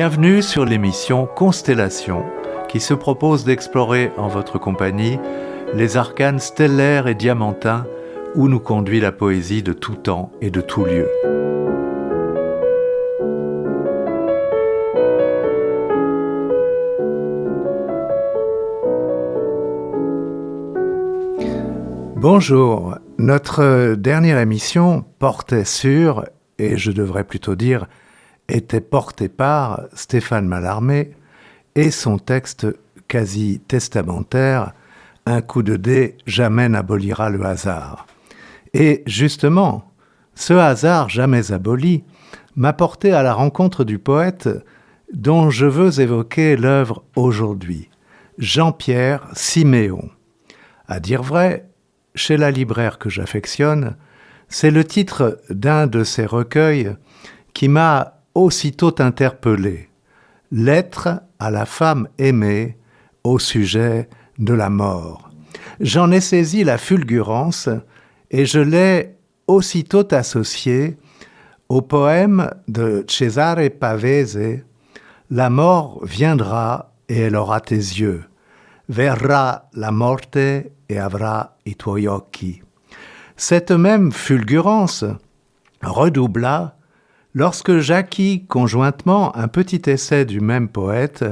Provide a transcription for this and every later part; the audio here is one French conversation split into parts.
Bienvenue sur l'émission Constellation, qui se propose d'explorer en votre compagnie les arcanes stellaires et diamantins où nous conduit la poésie de tout temps et de tout lieu. Bonjour, notre dernière émission portait sur, et je devrais plutôt dire, était portée par Stéphane Mallarmé et son texte quasi testamentaire « Un coup de dé jamais n'abolira le hasard ». Et justement, ce hasard jamais aboli m'a porté à la rencontre du poète dont je veux évoquer l'œuvre aujourd'hui, Jean-Pierre Siméon. À dire vrai, chez la libraire que j'affectionne, c'est le titre d'un de ses recueils qui m'a aussitôt interpellé. Lettre à la femme aimée au sujet de la mort. J'en ai saisi la fulgurance et je l'ai aussitôt associé au poème de Cesare Pavese « La mort viendra et elle aura tes yeux. Verrà la morte e avrà i tuoi occhi ». Cette même fulgurance redoubla lorsque j'acquis conjointement un petit essai du même poète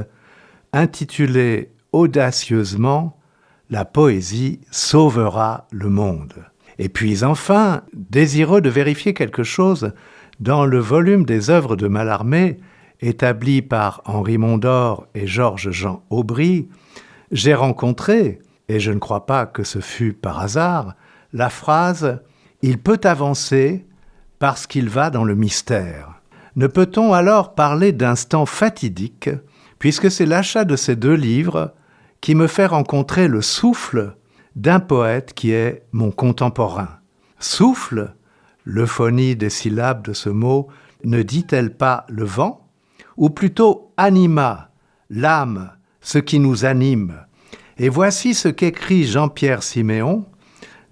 intitulé audacieusement « La poésie sauvera le monde ». Et puis enfin, désireux de vérifier quelque chose dans le volume des œuvres de Mallarmé établi par Henri Mondor et Georges-Jean Aubry, j'ai rencontré, et je ne crois pas que ce fût par hasard, la phrase « Il peut avancer parce qu'il va dans le mystère ». Ne peut-on alors parler d'instant fatidique, puisque c'est l'achat de ces deux livres qui me fait rencontrer le souffle d'un poète qui est mon contemporain. Souffle, l'euphonie des syllabes de ce mot, ne dit-elle pas le vent ? Ou plutôt anima, l'âme, ce qui nous anime. Et voici ce qu'écrit Jean-Pierre Siméon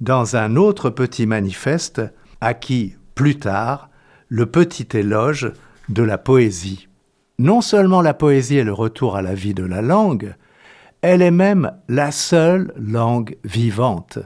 dans un autre petit manifeste à qui, plus tard, le petit éloge de la poésie. Non seulement la poésie est le retour à la vie de la langue, elle est même la seule langue vivante.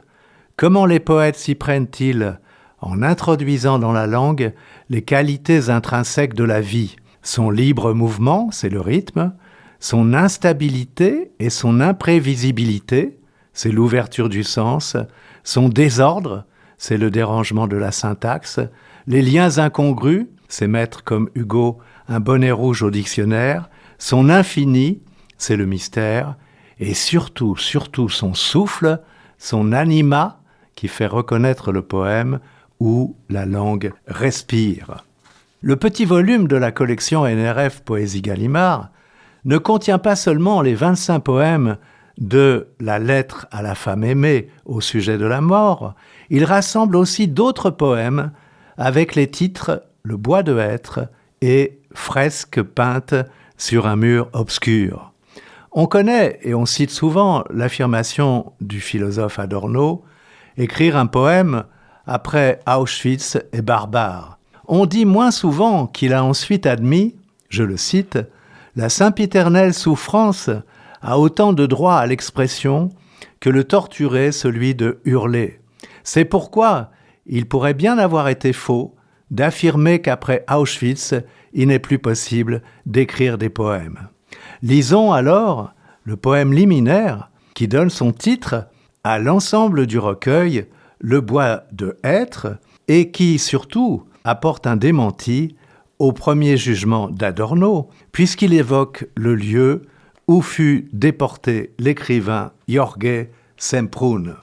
Comment les poètes s'y prennent-ils en introduisant dans la langue les qualités intrinsèques de la vie ? Son libre mouvement, c'est le rythme, son instabilité et son imprévisibilité, c'est l'ouverture du sens, son désordre, c'est le dérangement de la syntaxe, les liens incongrus, c'est mettre comme Hugo un bonnet rouge au dictionnaire, son infini, c'est le mystère, et surtout son souffle, son anima, qui fait reconnaître le poème où la langue respire. Le petit volume de la collection NRF Poésie Gallimard ne contient pas seulement les 25 poèmes de la lettre à la femme aimée au sujet de la mort, il rassemble aussi d'autres poèmes avec les titres « Le bois de hêtre » et « Fresque peinte sur un mur obscur ». On connaît et on cite souvent l'affirmation du philosophe Adorno « Écrire un poème après Auschwitz est barbare ». On dit moins souvent qu'il a ensuite admis, je le cite, « La sempiternelle souffrance a autant de droit à l'expression que le torturé celui de hurler. C'est pourquoi il pourrait bien avoir été faux d'affirmer qu'après Auschwitz, il n'est plus possible d'écrire des poèmes. » Lisons alors le poème liminaire qui donne son titre à l'ensemble du recueil « Le bois de hêtre » et qui, surtout, apporte un démenti au premier jugement d'Adorno, puisqu'il évoque le lieu où fut déporté l'écrivain Jorge Semprún.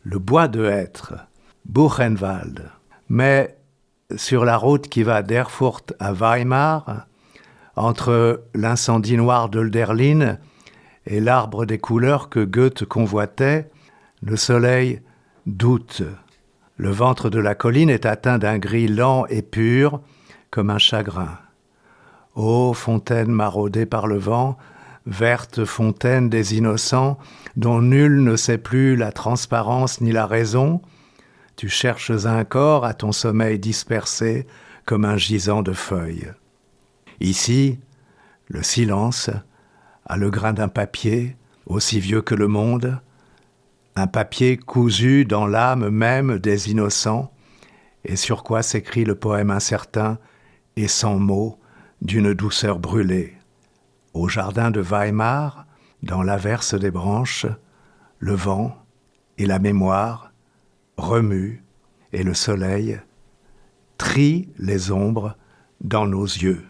Le bois de hêtre, Buchenwald. Mais sur la route qui va d'Erfurt à Weimar, entre l'incendie noir d'Hölderlin et l'arbre des couleurs que Goethe convoitait, le soleil doute. Le ventre de la colline est atteint d'un gris lent et pur, comme un chagrin. Ô fontaine maraudée par le vent, verte fontaine des innocents, dont nul ne sait plus la transparence ni la raison, tu cherches un corps à ton sommeil dispersé comme un gisant de feuilles. Ici, Le silence a le grain d'un papier, aussi vieux que le monde, un papier cousu dans l'âme même des innocents, et sur quoi s'écrit le poème incertain et sans mots d'une douceur brûlée. Au jardin de Weimar, dans l'averse des branches, le vent et la mémoire remuent et le soleil trie les ombres dans nos yeux.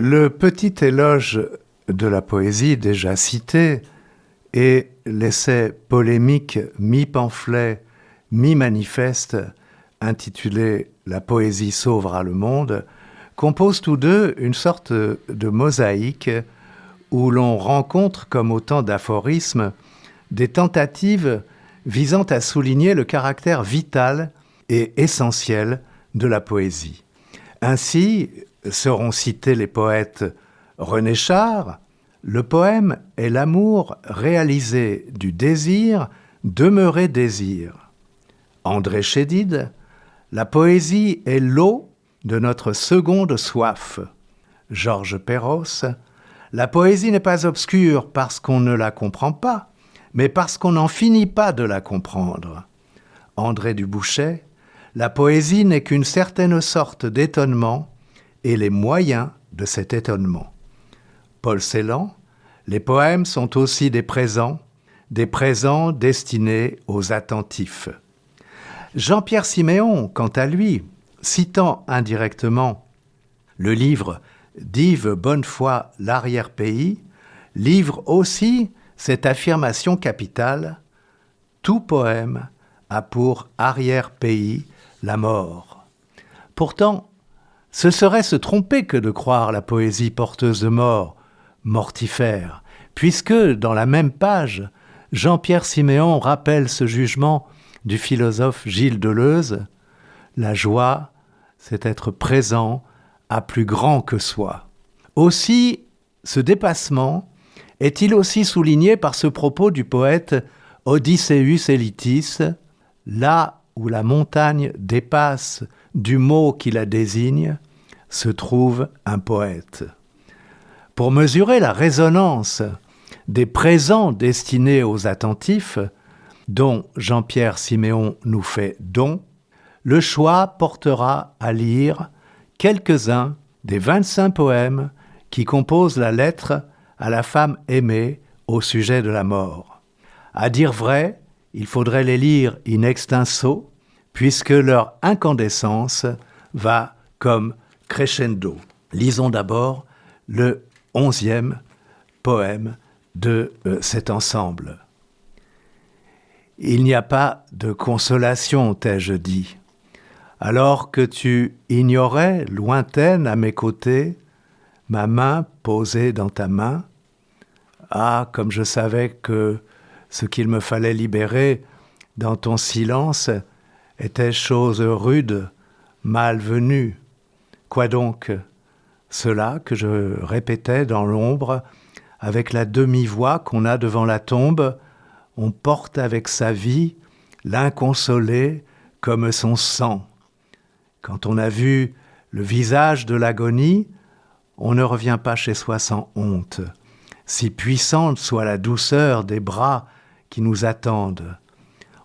Le petit éloge de la poésie déjà cité et l'essai polémique mi-pamphlet, mi-manifeste intitulé « La poésie sauvera le monde » composent tous deux une sorte de mosaïque où l'on rencontre, comme autant d'aphorismes, des tentatives visant à souligner le caractère vital et essentiel de la poésie. Ainsi, seront cités les poètes René Char, le poème est l'amour réalisé du désir demeuré désir. André Chédid, la poésie est l'eau de notre seconde soif. Georges Perros, la poésie n'est pas obscure parce qu'on ne la comprend pas, mais parce qu'on n'en finit pas de la comprendre. André Dubouchet, la poésie n'est qu'une certaine sorte d'étonnement et les moyens de cet étonnement. Paul Celan, les poèmes sont aussi des présents destinés aux attentifs. Jean-Pierre Siméon, quant à lui, citant indirectement le livre d'Yves Bonnefoy, L'arrière-pays, livre aussi cette affirmation capitale « Tout poème a pour arrière-pays la mort ». Pourtant, ce serait se tromper que de croire la poésie porteuse de mort, mortifère, puisque, dans la même page, Jean-Pierre Siméon rappelle ce jugement du philosophe Gilles Deleuze « La joie, c'est être présent à plus grand que soi ». Aussi, ce dépassement est-il aussi souligné par ce propos du poète Odysseus Elitis, là où la montagne dépasse du mot qui la désigne, se trouve un poète. Pour mesurer la résonance des présents destinés aux attentifs, dont Jean-Pierre Siméon nous fait don, le choix portera à lire quelques-uns des 25 poèmes qui composent la lettre à la femme aimée au sujet de la mort. À dire vrai, il faudrait les lire in extenso, puisque leur incandescence va comme crescendo. Lisons d'abord le 11e poème de cet ensemble. Il n'y a pas de consolation, t'ai-je dit. Alors que tu ignorais, lointaine à mes côtés, ma main posée dans ta main. Ah, comme je savais que ce qu'il me fallait libérer dans ton silence était chose rude, malvenue. Quoi donc? Cela que je répétais dans l'ombre, avec la demi-voix qu'on a devant la tombe, on porte avec sa vie l'inconsolé comme son sang. Quand on a vu le visage de l'agonie, on ne revient pas chez soi sans honte, si puissante soit la douceur des bras qui nous attendent.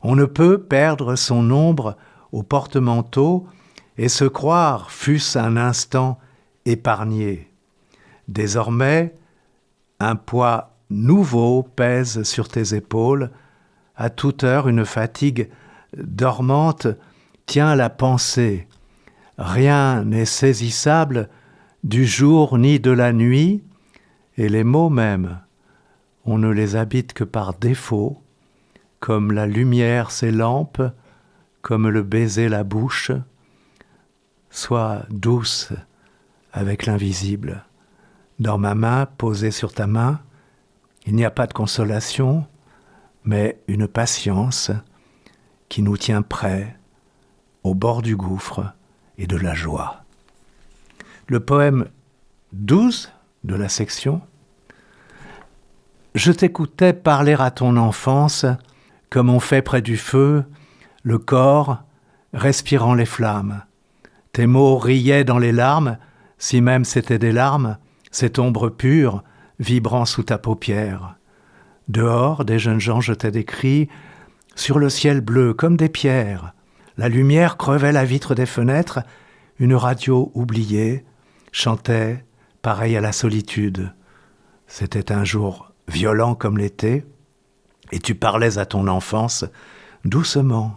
On ne peut perdre son ombre au porte-manteau et se croire, fût-ce un instant, épargné. Désormais, un poids nouveau pèse sur tes épaules, à toute heure une fatigue dormante tient la pensée. Rien n'est saisissable du jour ni de la nuit, et les mots même, on ne les habite que par défaut, comme la lumière ses lampes, comme le baiser la bouche. Sois douce avec l'invisible. Dans ma main posée sur ta main, il n'y a pas de consolation, mais une patience qui nous tient prêts au bord du gouffre et de la joie. Le poème 12 de la section. Je t'écoutais parler à ton enfance, comme on fait près du feu, le corps respirant les flammes. Tes mots riaient dans les larmes, si même c'étaient des larmes, cette ombre pure vibrant sous ta paupière. Dehors, des jeunes gens jetaient des cris sur le ciel bleu comme des pierres. La lumière crevait la vitre des fenêtres, une radio oubliée chantait pareil à la solitude. C'était un jour violent comme l'été, et tu parlais à ton enfance doucement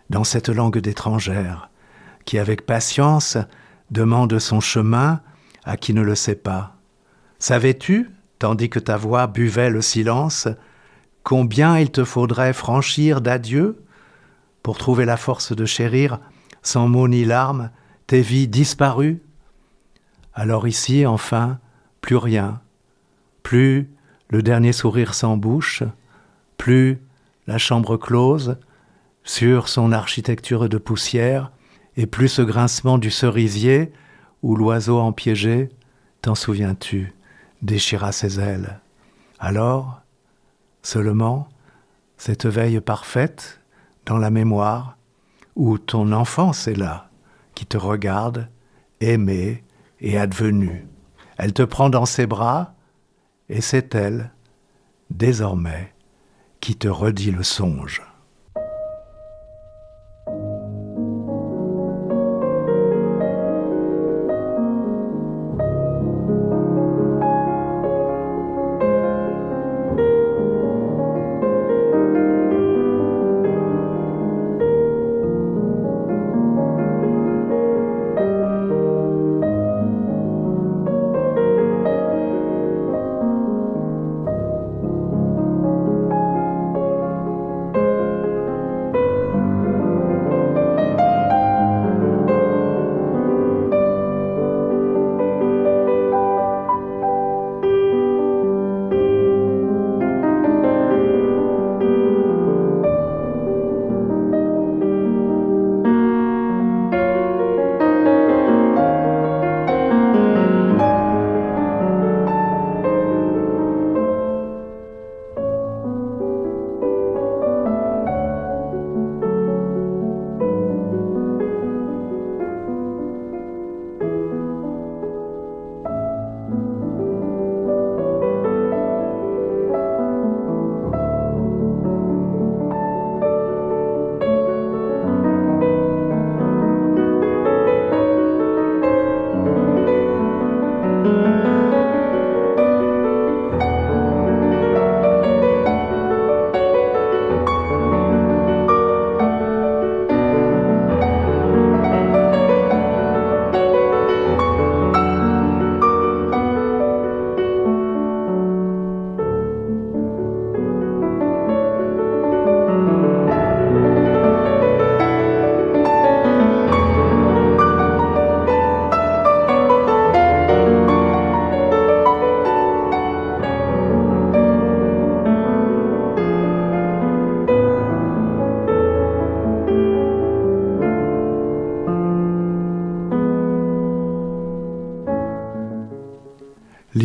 dans cette langue d'étrangère qui avec patience demande son chemin à qui ne le sait pas. Savais-tu, tandis que ta voix buvait le silence, combien il te faudrait franchir d'adieu pour trouver la force de chérir, sans mots ni larmes, tes vies disparues? Alors ici, enfin, plus rien, plus le dernier sourire sans bouche, plus la chambre close sur son architecture de poussière, et plus ce grincement du cerisier où l'oiseau empiégé, t'en souviens-tu, déchira ses ailes. Alors, seulement, cette veille parfaite dans la mémoire, où ton enfance est là, qui te regarde, aimée et advenue. Elle te prend dans ses bras, et c'est elle, désormais, qui te redit le songe.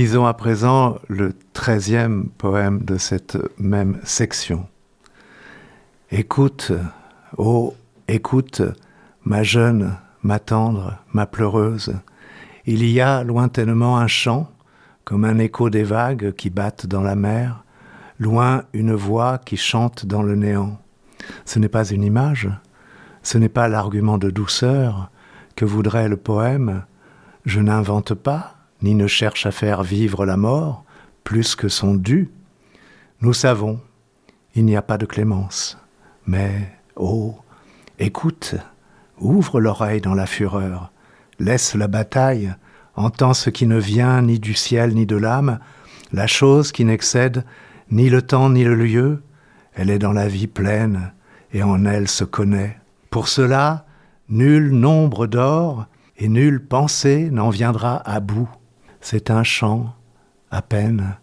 Lisons à présent le 13e poème de cette même section. Écoute, oh, écoute, ma jeune, ma tendre, ma pleureuse. Il y a lointainement un chant, comme un écho des vagues qui battent dans la mer, loin une voix qui chante dans le néant. Ce n'est pas une image, ce n'est pas l'argument de douceur que voudrait le poème. Je n'invente pas, ni ne cherche à faire vivre la mort plus que son dû. Nous savons, il n'y a pas de clémence. Mais, oh, écoute, ouvre l'oreille dans la fureur, laisse la bataille, entends ce qui ne vient ni du ciel ni de l'âme, la chose qui n'excède ni le temps ni le lieu, elle est dans la vie pleine et en elle se connaît. Pour cela, nul nombre d'or et nulle pensée n'en viendra à bout. C'est un chant, à peine,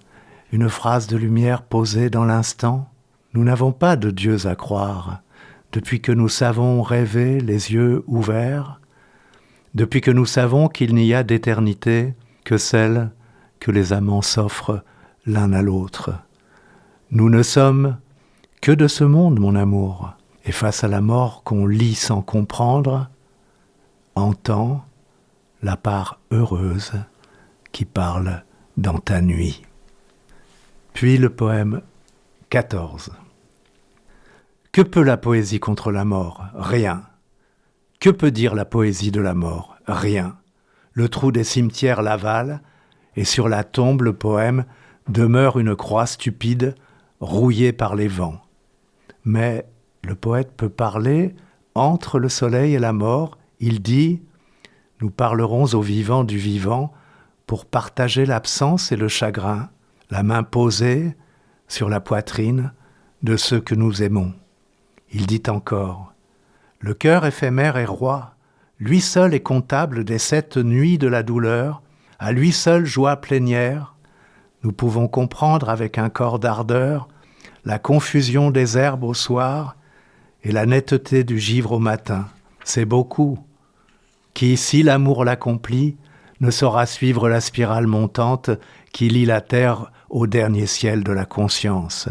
une phrase de lumière posée dans l'instant. Nous n'avons pas de dieux à croire, depuis que nous savons rêver les yeux ouverts, depuis que nous savons qu'il n'y a d'éternité que celle que les amants s'offrent l'un à l'autre. Nous ne sommes que de ce monde, mon amour, et face à la mort qu'on lit sans comprendre, entends la part heureuse qui parle dans ta nuit. Puis le poème 14. Que peut la poésie contre la mort? Rien. Que peut dire la poésie de la mort? Rien. Le trou des cimetières l'avale, et sur la tombe, le poème demeure une croix stupide, rouillée par les vents. Mais le poète peut parler entre le soleil et la mort. Il dit « Nous parlerons aux vivants du vivant pour partager l'absence et le chagrin, la main posée sur la poitrine de ceux que nous aimons. » Il dit encore « Le cœur éphémère est roi, lui seul est comptable des 7 nuits de la douleur, à lui seul joie plénière. Nous pouvons comprendre avec un corps d'ardeur la confusion des herbes au soir et la netteté du givre au matin. C'est beaucoup. Qui, si l'amour l'accomplit, ne saura suivre la spirale montante qui lie la terre au dernier ciel de la conscience.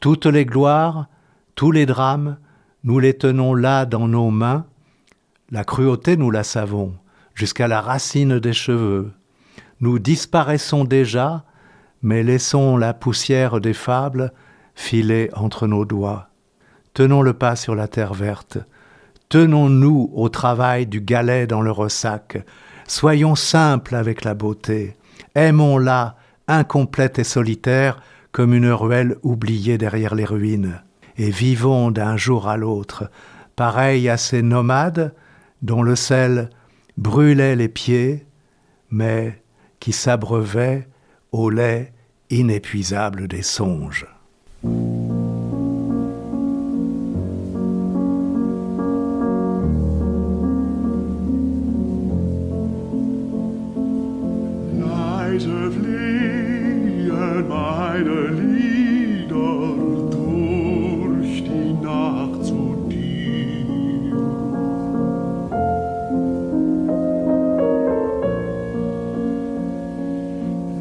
Toutes les gloires, tous les drames, nous les tenons là dans nos mains. La cruauté, nous la savons, jusqu'à la racine des cheveux. Nous disparaissons déjà, mais laissons la poussière des fables filer entre nos doigts. Tenons le pas sur la terre verte. Tenons-nous au travail du galet dans le ressac. Soyons simples avec la beauté. Aimons-la, incomplète et solitaire, comme une ruelle oubliée derrière les ruines. Et vivons d'un jour à l'autre, pareils à ces nomades dont le sel brûlait les pieds, mais qui s'abreuvaient au lait inépuisable des songes. Leise fliehen meine Lieder durch die Nacht zu dir.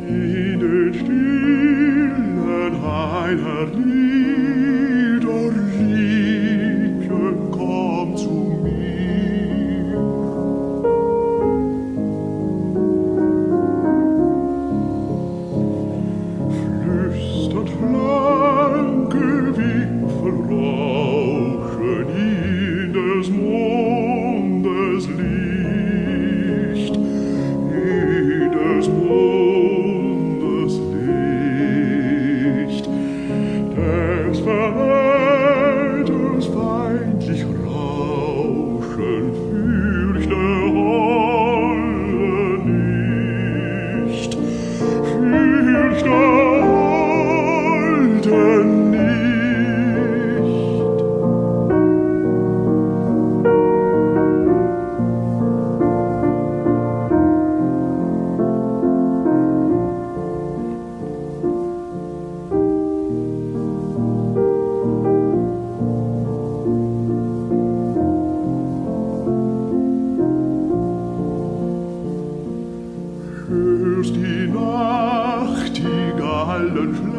In den stillen einer Lieder, Liebchen, komm zu mir. Flüsternd blanke Wipfel rauschen in des Mondes Licht, in des Mondes Licht.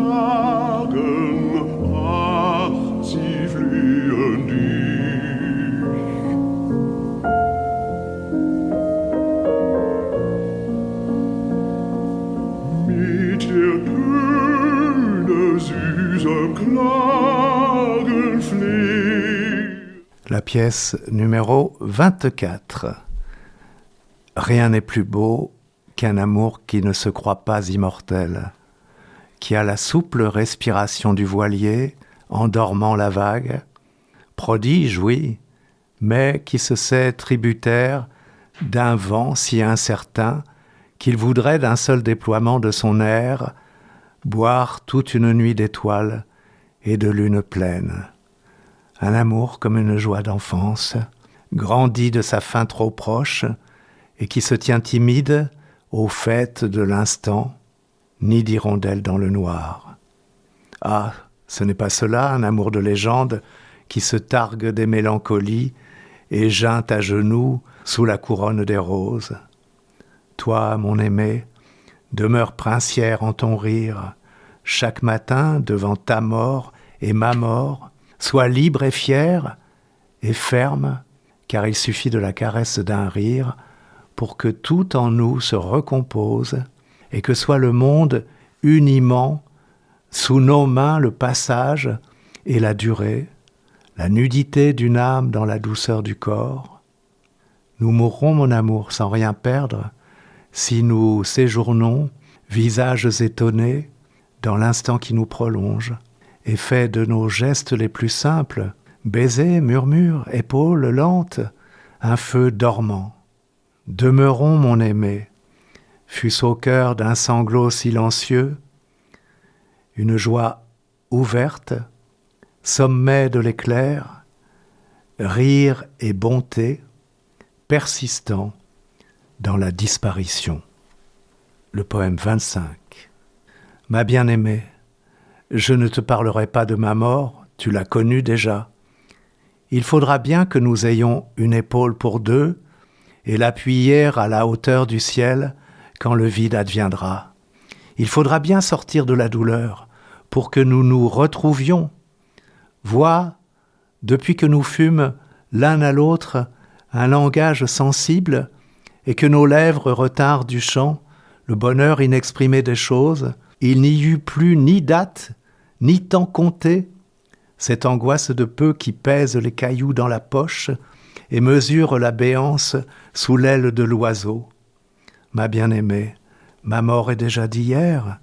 jagen, ach, sie flühen dich. Mit der Töne süßem Klagen flehen. La pièce numéro 24. Rien n'est plus beau qu'un amour qui ne se croit pas immortel, qui a la souple respiration du voilier endormant la vague, prodige, oui, mais qui se sait tributaire d'un vent si incertain qu'il voudrait d'un seul déploiement de son air boire toute une nuit d'étoiles et de lune pleine. Un amour comme une joie d'enfance, grandi de sa fin trop proche et qui se tient timide aux fêtes de l'instant, ni d'hirondelle dans le noir. Ah, ce n'est pas cela, un amour de légende qui se targue des mélancolies et geint à genoux sous la couronne des roses. Toi, mon aimé, demeure princière en ton rire, chaque matin devant ta mort et ma mort, sois libre et fier et ferme, car il suffit de la caresse d'un rire pour que tout en nous se recompose et que soit le monde uniment sous nos mains le passage et la durée, la nudité d'une âme dans la douceur du corps. Nous mourrons, mon amour, sans rien perdre, si nous séjournons, visages étonnés, dans l'instant qui nous prolonge, et fait de nos gestes les plus simples, baisers, murmures, épaules lentes, un feu dormant. Demeurons, mon aimé, fût-ce au cœur d'un sanglot silencieux, une joie ouverte, sommet de l'éclair, rire et bonté, persistant dans la disparition. Le poème 25. Ma bien-aimée, je ne te parlerai pas de ma mort, tu l'as connue déjà. Il faudra bien que nous ayons une épaule pour deux et l'appuyer à la hauteur du ciel quand le vide adviendra. Il faudra bien sortir de la douleur pour que nous nous retrouvions. Vois, depuis que nous fûmes l'un à l'autre un langage sensible et que nos lèvres retinrent du chant le bonheur inexprimé des choses, il n'y eut plus ni date, ni temps compté, cette angoisse de peu qui pèse les cailloux dans la poche et mesure la béance sous l'aile de l'oiseau. Ma bien-aimée, ma mort est déjà d'hier.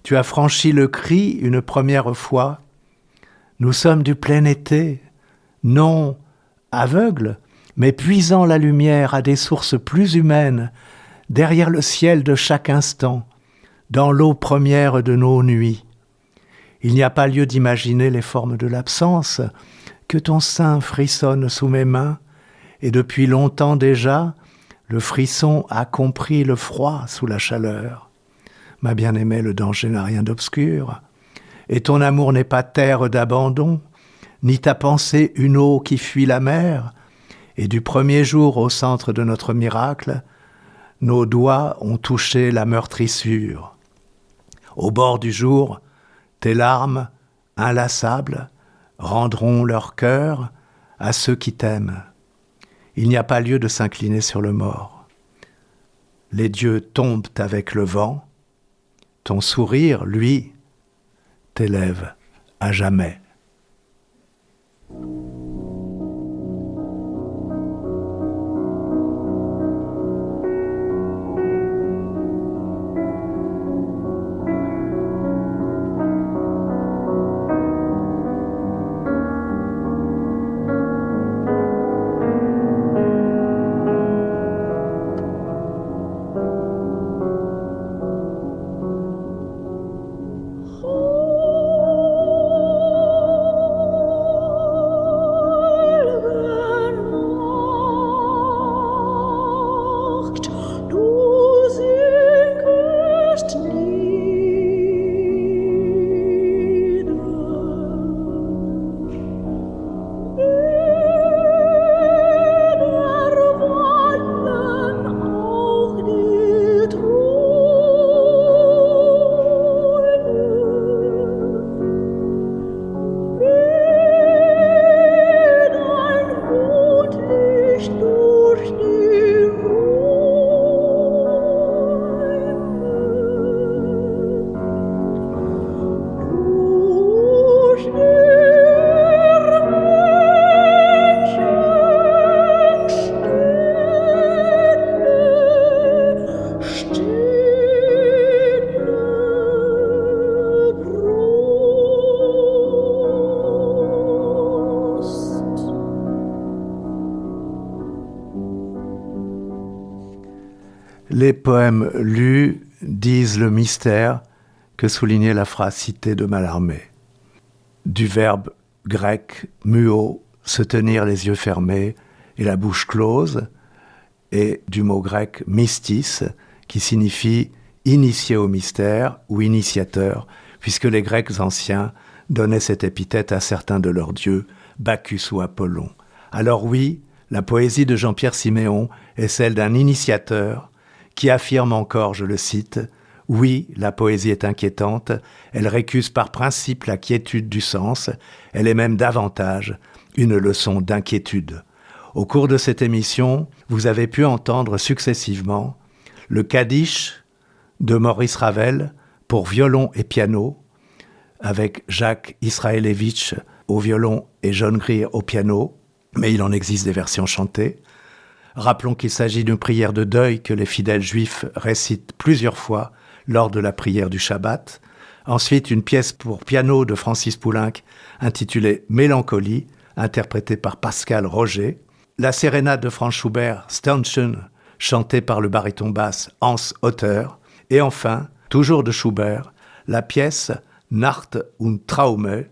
Tu as franchi le cri une première fois. Nous sommes du plein été, non aveugles, mais puisant la lumière à des sources plus humaines, derrière le ciel de chaque instant, dans l'eau première de nos nuits. Il n'y a pas lieu d'imaginer les formes de l'absence, que ton sein frissonne sous mes mains, et depuis longtemps déjà, le frisson a compris le froid sous la chaleur. Ma bien-aimée, le danger n'a rien d'obscur, et ton amour n'est pas terre d'abandon, ni ta pensée une eau qui fuit la mer, et du premier jour au centre de notre miracle, nos doigts ont touché la meurtrissure. Au bord du jour, tes larmes, inlassables, rendront leur cœur à ceux qui t'aiment. Il n'y a pas lieu de s'incliner sur le mort. Les dieux tombent avec le vent. Ton sourire, lui, t'élève à jamais. Les poèmes lus disent le mystère que soulignait la phrase citée de Mallarmé. Du verbe grec muo, se tenir les yeux fermés et la bouche close, et du mot grec mystis, qui signifie initié au mystère ou initiateur, puisque les Grecs anciens donnaient cette épithète à certains de leurs dieux, Bacchus ou Apollon. Alors oui, la poésie de Jean-Pierre Siméon est celle d'un initiateur qui affirme encore, je le cite, « Oui, la poésie est inquiétante, elle récuse par principe la quiétude du sens, elle est même davantage une leçon d'inquiétude. » Au cours de cette émission, vous avez pu entendre successivement le Kaddish de Maurice Ravel pour violon et piano, avec Jacques Israelevitch au violon et John Greer au piano, mais il en existe des versions chantées. Rappelons qu'il s'agit d'une prière de deuil que les fidèles juifs récitent plusieurs fois lors de la prière du Shabbat. Ensuite, une pièce pour piano de Francis Poulenc intitulée « Mélancolie », interprétée par Pascal Roger. La sérénade de Franz Schubert, Sternchen, chantée par le baryton basse Hans Otter. Et enfin, toujours de Schubert, la pièce « Nacht und Traume »,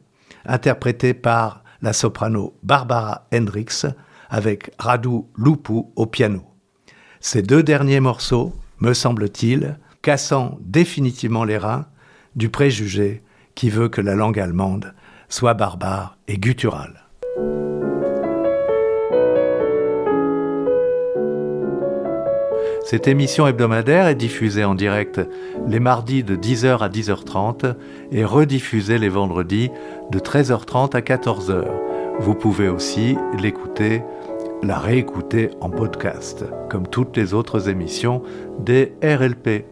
interprétée par la soprano Barbara Hendricks avec Radu Lupu au piano. Ces deux derniers morceaux, me semble-t-il, cassant définitivement les reins du préjugé qui veut que la langue allemande soit barbare et gutturale. Cette émission hebdomadaire est diffusée en direct les mardis de 10h à 10h30 et rediffusée les vendredis de 13h30 à 14h. Vous pouvez aussi la réécouter en podcast, comme toutes les autres émissions des RLP.